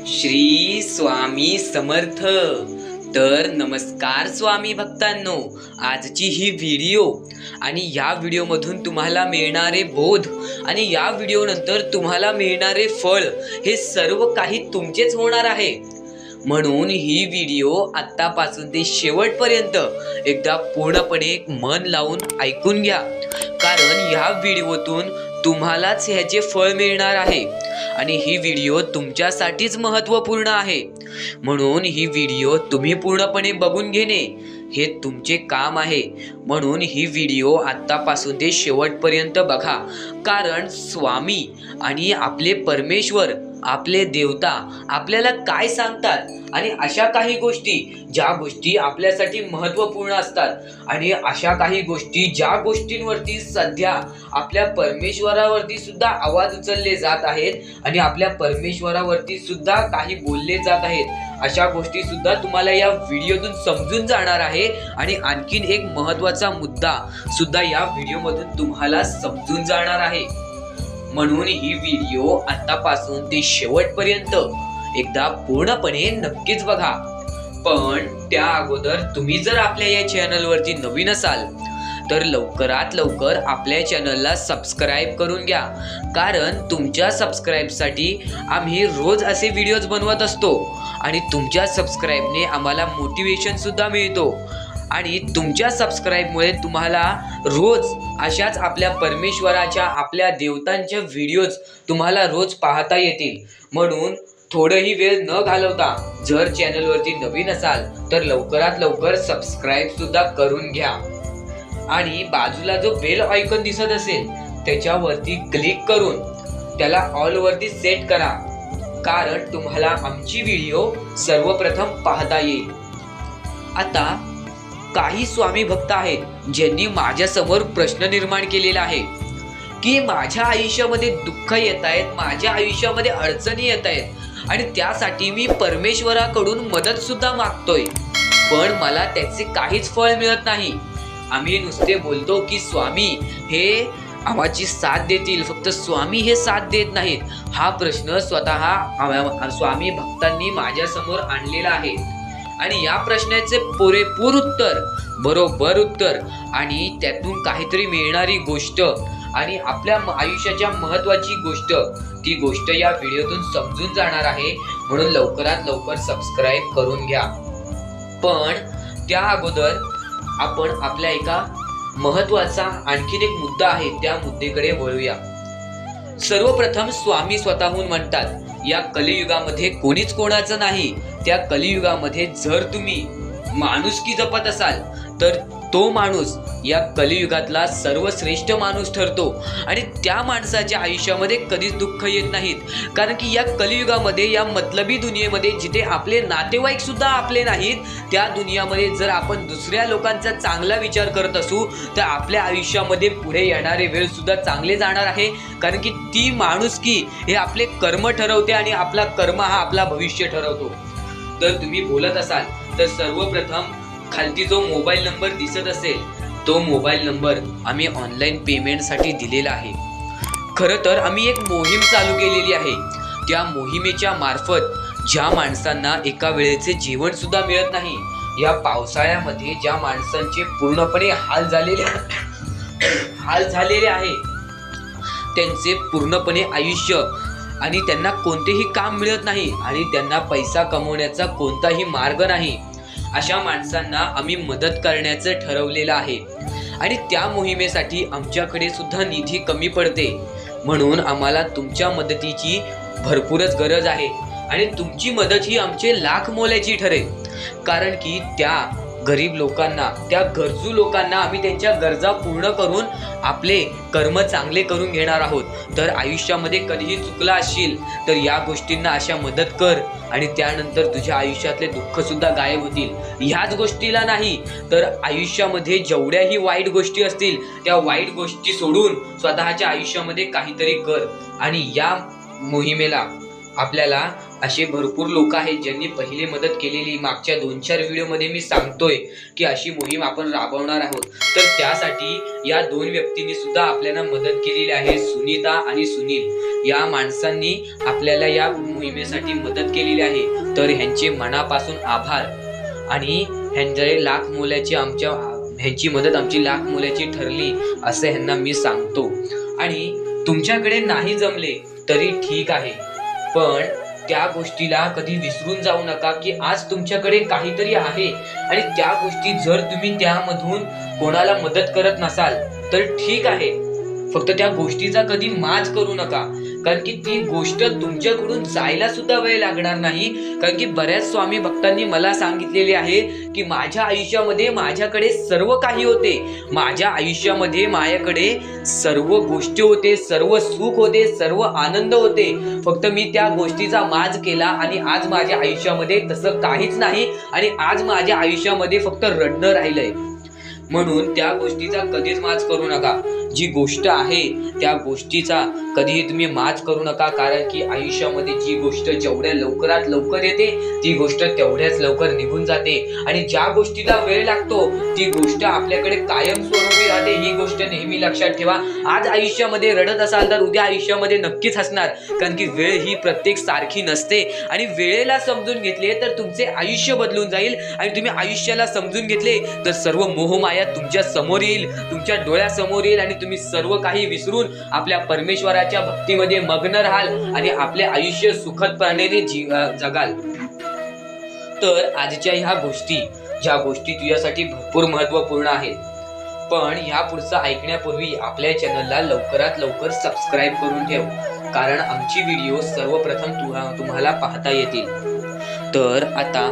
श्री स्वामी समर्थ। तर नमस्कार स्वामी भक्तांनो, आजची ही व्हिडिओ आणि या व्हिडिओमधून तुम्हाला मिळणारे बोध आणि या व्हिडिओ नंतर तुम्हाला मिळणारे फळ हे सर्व काही तुमचेच होणार आहे। म्हणून ही व्हिडिओ आत्तापासून ते शेवटपर्यंत एकदा पूर्णपणे मन लावून ऐकून घ्या, कारण या व्हिडिओतून तुम्हालाच ह्याचे फळ मिळणार आहे आणि ही व्हिडिओ तुमच्यासाठीच महत्त्वपूर्ण आहे। म्हणून ही व्हिडिओ तुम्ही पूर्णपणे बघून घेणे हे तुमचे काम आहे। म्हणून ही व्हिडिओ आत्तापासून ते शेवटपर्यंत बघा, कारण स्वामी आणि आपले परमेश्वर, आपले देवता आपल्याला काय सांगतात आणि अशा काही गोष्टी ज्या गोष्टी आपल्यासाठी महत्त्वपूर्ण असतात आणि अशा काही गोष्टी ज्या गोष्टींवरती सध्या आपल्या परमेश्वरावरती सुद्धा आवाज उचलले जात आहेत आणि आपल्या परमेश्वरावरती सुद्धा काही बोलले जात आहेत, अशा गोष्टी सुद्धा तुम्हाला या व्हिडिओतून समजून जाणार आहे। आणि आणखीन एक महत्त्वाचा मुद्दा सुद्धा या व्हिडिओमधून तुम्हाला समजून जाणार आहे। म्हणून ही व्हिडिओ आतापासून ते शेवटपर्यंत एकदा पूर्णपणे नक्कीच बघा। पण त्या अगोदर तुम्ही जर आपल्या या चॅनलवरती नवीन असाल तर लवकरात लवकर आपल्या चॅनलला सबस्क्राईब करून घ्या, कारण तुमच्या सबस्क्राईबसाठी आम्ही रोज असे व्हिडिओज बनवत असतो आणि तुमच्या सबस्क्राईबने आम्हाला मोटिवेशन सुद्धा मिळतो आणि तुमच्या सबस्क्राईबमुळे तुम्हाला रोज अशाच आपल्या परमेश्वराच्या, आपल्या देवतांच्या व्हिडिओज तुम्हाला रोज पाहता येतील। म्हणून थोडंही वेळ न घालवता जर चॅनलवरती नवीन असाल तर लवकरात लवकर सबस्क्राईब सुद्धा करून घ्या आणि बाजूला जो बेल आयकॉन दिसत असेल त्याच्यावरती क्लिक करून त्याला ऑल वरती सेट करा, कारण तुम्हाला आमची व्हिडिओ सर्वप्रथम पाहता येईल। आता काही स्वामी भक्त आहेत ज्यांनी माझ्या समोर प्रश्न निर्माण केलेला आहे की माझ्या आयुष्यामध्ये दुःख येत आहेत, माझ्या आयुष्यामध्ये अडचणी येत आहेत आणि त्यासाठी मी परमेश्वराकडून मदत सुद्धा मागतोय, पण मला त्याचे काहीच फळ मिळत नाही। आम्ही नुसते बोलतो की स्वामी हे आम्हाची साथ देतील, फक्त स्वामी हे साथ देत नाहीत। हा प्रश्न स्वतः स्वामी भक्तांनी माझ्या समोर आणलेला आहे आणि या प्रश्नाचे पुरेपूर उत्तर, बरोबर उत्तर आणि त्यातून काहीतरी मिळणारी गोष्ट आणि आपल्या आयुष्याच्या महत्त्वाची गोष्ट, ती गोष्ट या व्हिडिओतून समजून जाणार आहे। म्हणून लवकरात लवकर सबस्क्राईब करून घ्या। पण त्या अगोदर आपण आपल्या एका महत्त्वाचा आणखीन एक मुद्दा आहे त्या मुद्द्याकडे वळूया। सर्वप्रथम स्वामी स्वतःहून म्हणतात, या कलियुगामध्ये कोणीच कोणाचं नाही। त्या कलियुगामध्ये जर तुम्ही माणुसकी जपत असाल तर तो माणूस या कलियुगातला सर्वश्रेष्ठ माणूस ठरतो आणि त्या माणसाच्या आयुष्यामध्ये कधीच दुःख येत नाहीत, कारण की या कलियुगामध्ये, या मतलबी दुनियेमध्ये जिथे आपले नातेवाईक सुद्धा आपले नाहीत, त्या दुनियामध्ये जर आपण दुसऱ्या लोकांचा चांगला विचार करत असू तर आपल्या आयुष्यामध्ये पुढे येणारे वेळ सुद्धा चांगले जाणार आहे, कारण की ती माणुसकी हे आपले कर्म ठरवते आणि आपला कर्म हा आपला भविष्य ठरवतो। तर तुम्ही बोलत असाल तर सर्वप्रथम खालती जो मोबाईल नंबर दिसत असेल तो मोबाईल नंबर आम्ही ऑनलाईन पेमेंटसाठी दिलेला आहे। खरं तर आम्ही एक मोहीम चालू केलेली आहे। त्या मोहिमेच्या मार्फत ज्या माणसांना एका वेळेचे जेवण सुद्धा मिळत नाही, या पावसाळ्यामध्ये ज्या माणसांचे पूर्णपणे हाल झालेले आहे, त्यांचे पूर्णपणे आयुष्य आणि त्यांना कोणतेही काम मिळत नाही आणि त्यांना पैसा कमवण्याचा कोणताही मार्ग नाही, अशा माणसांना आम्ही मदत करण्याचं ठरवलेलं आहे आणि त्या मोहिमेसाठी आमच्याकडे सुद्धा निधी कमी पडते। म्हणून आम्हाला तुमच्या मदतीची भरपूरच गरज आहे आणि तुमची मदत ही आमचे लाख मोलाची ठरेल, कारण की त्या गरीब लोकांना, त्या गरजू लोकांना आम्ही त्यांच्या गरजा पूर्ण करून आपले कर्म चांगले करून घेणार आहोत। तर आयुष्यामध्ये कधीही चुकला असशील तर या गोष्टींना अशा मदत कर आणि त्यानंतर तुझ्या आयुष्यातले दुःख सुद्धा गायब होतील। ह्याच गोष्टीला नाही तर आयुष्यामध्ये जेवढ्याही वाईट गोष्टी असतील त्या वाईट गोष्टी सोडून स्वतःच्या आयुष्यामध्ये काहीतरी कर आणि या मोहिमेला आपल्याला असे भरपूर लोक आहेत ज्यांनी पहिले मदत केलेली. मागच्या 2-4 व्हिडिओमध्ये मी सांगतोय की अशी मोहीम आपण राबवणार आहोत. तर त्यासाठी या 2 व्यक्तींनी सुद्धा आपल्याला मदत केलेली आहे. सुनीता आणि सुनील या माणसांनी आपल्याला या मोहिमेसाठी मदत केलेली आहे. तर ह्यांचे मनापासून आभार. आणि ह्यांची मदत आमची लाख मोलाची ठरली असं ह्यांना मी सांगतो. आणि तुमच्याकडे नाही जमले तरी ठीक आहे, पण त्या गोष्टीला कधी विसरून जाऊ नका की आज तुमच्याकडे काहीतरी आहे. आणि त्या गोष्टी जर तुम्ही त्यामधून कोणाला मदत करत नसाल तर ठीक आहे, फक्त त्या गोष्टीचा कधी माज करू नका. कारण की ती गोष्ट तुमच्याकडून जायला सुद्धा वेळ लागणार नाही. कारण की बऱ्याच स्वामी भक्तांनी मला सांगितलेले आहे की माझ्या आयुष्यामध्ये माझ्याकडे सर्व काही होते, माझ्या आयुष्यामध्ये माझ्याकडे सर्व गोष्टी होते, सर्व सुख होते, सर्व आनंद होते, फक्त मी त्या गोष्टीचा माज केला आणि आज माझ्या आयुष्यामध्ये तसं काहीच नाही आणि आज माझ्या आयुष्यामध्ये फक्त रडणं राहिलंय. म्हणून त्या गोष्टीचा कधीच माज करू नका. जी गोष्ट आहे त्या गोष्टीचा कधीही तुम्ही माज करू नका. कारण की आयुष्यामध्ये जी गोष्ट जेवढ्या लवकरात लवकर येते ती गोष्ट तेवढ्याच लवकर निघून जाते. आणि ज्या गोष्टीला वेळ लागतो ती गोष्ट आपल्याकडे कायमस्वरूपी राहते. ही गोष्ट नेहमी लक्षात ठेवा. आज आयुष्यामध्ये रडत असाल तर उद्या आयुष्यामध्ये नक्कीच हसणार. कारण की वेळ ही प्रत्येक सारखी नसते आणि वेळेला समजून घेतले तर तुमचे आयुष्य बदलून जाईल. आणि तुम्ही आयुष्याला समजून घेतले तर सर्व मोहमाया तुमच्या समोर येईल, तुमच्या डोळ्यासमोर येईल आणि तुम्ही सर्व काही विसरून आपल्या परमेश्वराच्या भक्तीमध्ये मग्न राहाल आणि आपले आयुष्य सुखदपणे जगाल. तर आजच्या ह्या गोष्टी, ज्या गोष्टी तुझ्यासाठी भरपूर महत्त्वपूर्ण आहेत, पण ह्या पुढचं ऐकण्यापूर्वी आपल्या चॅनलला लवकरात लवकर सबस्क्राईब करून ठेव. कारण आमची व्हिडिओ सर्वप्रथम तुम्हाला पाहता येतील. तर आता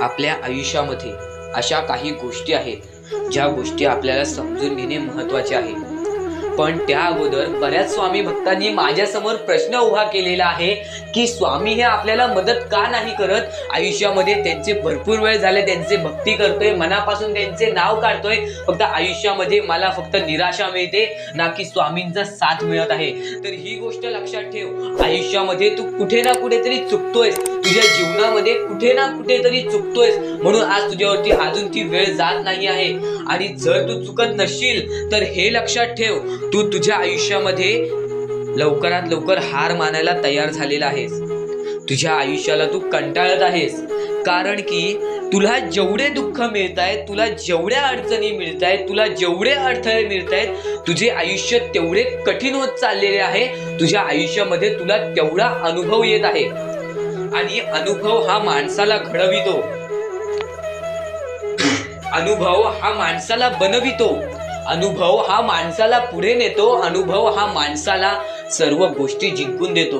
आपल्या आयुष्यामध्ये अशा काही गोष्टी आहेत ज्या गोष्टी आपल्याला समजून घेणे महत्त्वाचे आहे. पण त्या अगोदर बऱ्याच स्वामी भक्तांनी माझ्यासमोर प्रश्न उभा केलेला आहे की स्वामी हे आपल्याला मदत का नाही करत. आयुष्यामध्ये त्यांचे भरपूर वेळ झाले, त्यांचे भक्ती करतोय, मनापासून त्यांचे नाव काढतोय, फक्त आयुष्यामध्ये मला फक्त निराशा मिळते, ना की स्वामींचा साथ मिळत आहे. तर ही गोष्ट लक्षात ठेव. आयुष्यामध्ये तू कुठे ना कुठेतरी चुकतोयस, तुझ्या जीवनामध्ये कुठे ना कुठेतरी चुकतोयस, म्हणून आज तुझ्यावरती अजून ती वेळ जात नाही आहे. आणि जर तू चुकत नसशील तर हे लक्षात ठेव, तू तुझ्या आयुष्यामध्ये लवकरात लवकर हार मानायला तयार झालेला आहेस. तुझ्या आयुष्याला तू कंटाळत आहेस. कारण की तुला जेवढे दुःख मिळत आहेत, तुला जेवढ्या अडचणी मिळत आहेत, तुला जेवढे अडथळे मिळत आहेत, तुझे आयुष्य तेवढे कठीण होत चाललेले आहे. तुझ्या आयुष्यामध्ये तुला तेवढा अनुभव येत आहे. आणि अनुभव हा माणसाला घडवितो, अनुभव हा माणसाला बनवितो, अनुभव हा माणसाला पुढे नेतो, अनुभव हा माणसाला सर्व गोष्टी जिंकून देतो.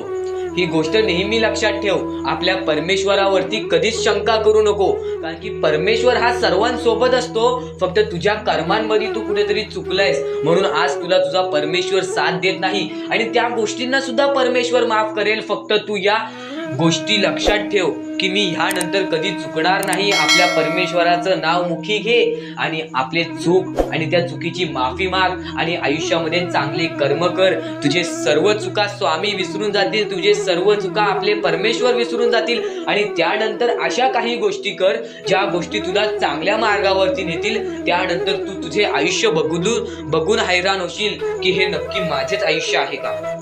ही गोष्ट नेहमी लक्षात ठेव. आपल्या परमेश्वरावरती कधीच शंका करू नको. कारण की परमेश्वर हा सर्वांसोबत असतो, फक्त तुझ्या कर्मांमध्ये तू कुठेतरी चुकलायस म्हणून आज तुला तुझा परमेश्वर साथ देत नाही. आणि त्या गोष्टींना सुद्धा परमेश्वर माफ करेल. फक्त तू या गोष्टी लक्षात ठेव की मी ह्यानंतर कधी चुकणार नाही. आपल्या परमेश्वराचं नाव मुखी घे आणि आपले चूक आणि त्या चुकीची माफी माग आणि आयुष्यामध्ये चांगले कर्म कर. तुझे सर्व चुका स्वामी विसरून जातील, तुझे सर्व चुका आपले परमेश्वर विसरून जातील. आणि त्यानंतर अशा काही गोष्टी कर ज्या गोष्टी तुला चांगल्या मार्गावरती नेतील. त्यानंतर तू तुझे आयुष्य बघून हैराण होशील की हे नक्की माझेच आयुष्य आहे का.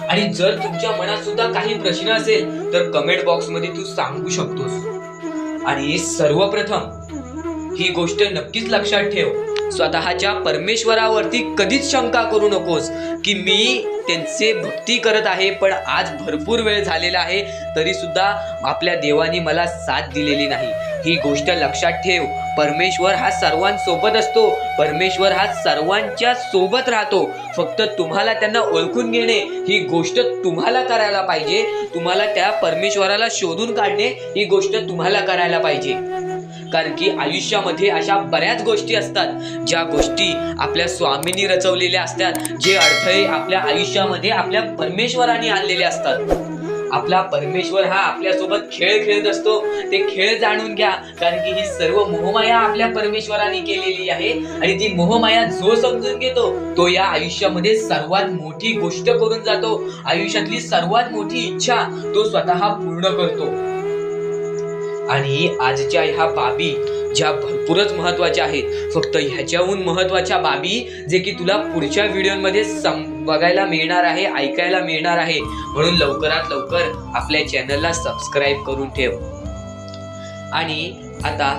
आणि जर तुमच्या मनात सुद्धा काही प्रश्न असेल तर कमेंट बॉक्स मध्ये तू सांगू शकतोस. आणि सर्वप्रथम ही गोष्ट नक्कीच लक्षात ठेव, स्वतःच्या परमेश्वरावरती कधीच शंका करू नकोस की मी त्यांचे भक्ती करत आहे पण आज भरपूर वेळ झालेला आहे तरी सुद्धा आपल्या देवानी मला साथ दिलेली नाही. ही गोष्ट लक्षात ठेव. परमेश्वर हा सर्वांसोबत असतो, परमेश्वर हा सर्वांच्या सोबत राहतो. फक्त तुम्हाला त्यांना ओळखून घेणे ही गोष्ट तुम्हाला करायला पाहिजे. तुम्हाला त्या परमेश्वराला शोधून काढणे ही गोष्ट तुम्हाला करायला पाहिजे. कारण की आयुष्यामध्ये अशा बऱ्याच गोष्टी असतात ज्या गोष्टी आपल्या स्वामींनी रचवलेल्या असतात, जे अडथळे आपल्या आयुष्यामध्ये आपल्या परमेश्वराने आणलेले असतात. आपला परमेश्वर हा आपल्यासोबत खेळ खेळत असतो. ते खेळ जाणून घ्या, कारण की ही सर्व मोहमाया आपल्या परमेश्वराने केलेली आहे. आणि ती मोहमाया जो समजून घेतो तो या आयुष्यामध्ये सर्वात मोठी गोष्ट करून जातो. आयुष्यातली सर्वात मोठी इच्छा तो स्वतः पूर्ण करतो. आणि आजच्या ह्या बाबी ज्या भरपूरच महत्वाच्या आहेत, फक्त ह्याच्याहून महत्वाच्या बाबी जे की तुला पुढच्या व्हिडिओमध्ये बघायला मिळणार आहे, ऐकायला मिळणार आहे. म्हणून लवकरात लवकर आपल्या चॅनलला सबस्क्राईब करून ठेव. आणि आता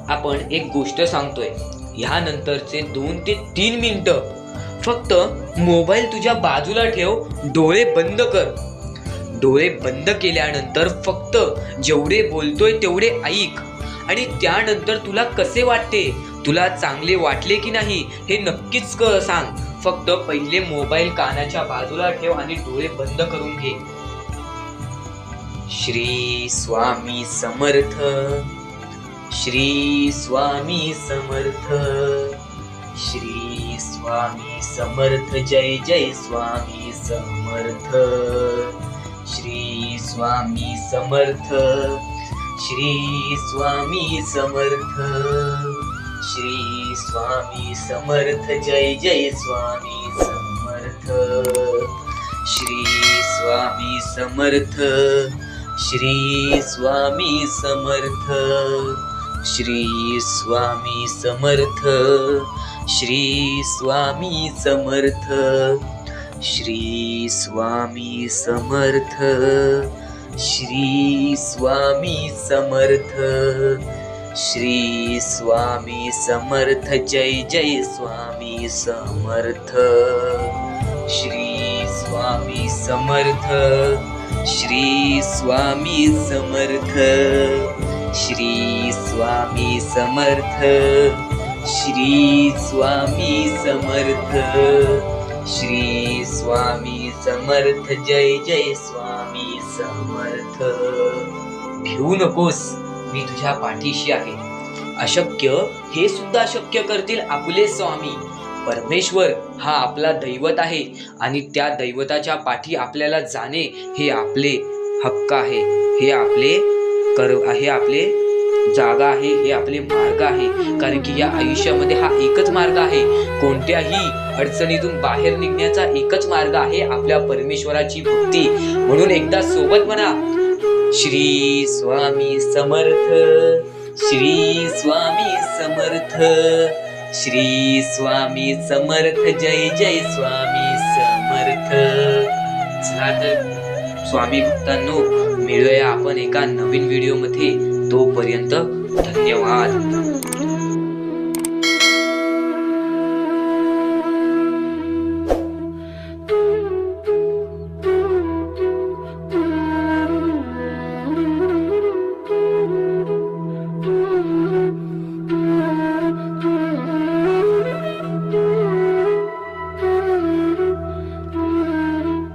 आपण एक गोष्ट सांगतोय, ह्यानंतरचे 2 ते 3 मिनिटं फक्त मोबाईल तुझ्या बाजूला ठेव, डोळे बंद कर. डोळे बंद केल्यानंतर फक्त जेवढे बोलतोय तेवढे ऐक. आणि त्यानंतर तुला कसे वाटते, तुला चांगले वाटले की नाही हे नक्कीच सांग. फक्त पहिले मोबाईल कानाच्या बाजूला ठेव आणि डोळे बंद करून घे. श्री स्वामी समर्थ, श्री स्वामी समर्थ, श्री स्वामी समर्थ, जय जय स्वामी समर्थ. श्री स्वामी समर्थ, श्री स्वामी समर्थ, श्री स्वामी समर्थ, जय जय स्वामी समर्थ. श्री स्वामी समर्थ, श्री स्वामी समर्थ, श्री स्वामी समर्थ, श्री स्वामी समर्थ, श्री स्वामी समर्थ, श्री स्वामी समर्थ, श्री स्वामी समर्थ, जय जय स्वामी समर्थ. श्री स्वामी समर्थ, श्री स्वामी समर्थ, श्री स्वामी समर्थ, श्री स्वामी समर्थ, श्री स्वामी समर्थ, जय जय स्वामी समर्थ. भिवू नकोस, मी तुझ्या पाठीशी आहे. अशक्य हे सुद्धा शक्य करतील आपले स्वामी. परमेश्वर हा आपला दैवत आहे आणि त्या दैवताच्या पाठी आपल्याला जाणे हे आपले हक्क आहे, हे आपले हे आपले जागा आहे, हे आपले मार्ग आहे. कारण की या आयुष्यामध्ये हा एकच मार्ग आहे. कोणत्याही अडचणीतून बाहेर निघण्याचा एकच मार्ग आहे, आपल्या परमेश्वराची भक्ती. म्हणून एकदा सोबत म्हणा, श्री स्वामी समर्थ, श्री स्वामी समर्थ, श्री स्वामी समर्थ, जय जय स्वामी समर्थ. चला तर स्वामी भक्तांनो, मिळूया आपण एका नवीन व्हिडिओमध्ये. तोपर्यंत धन्यवाद.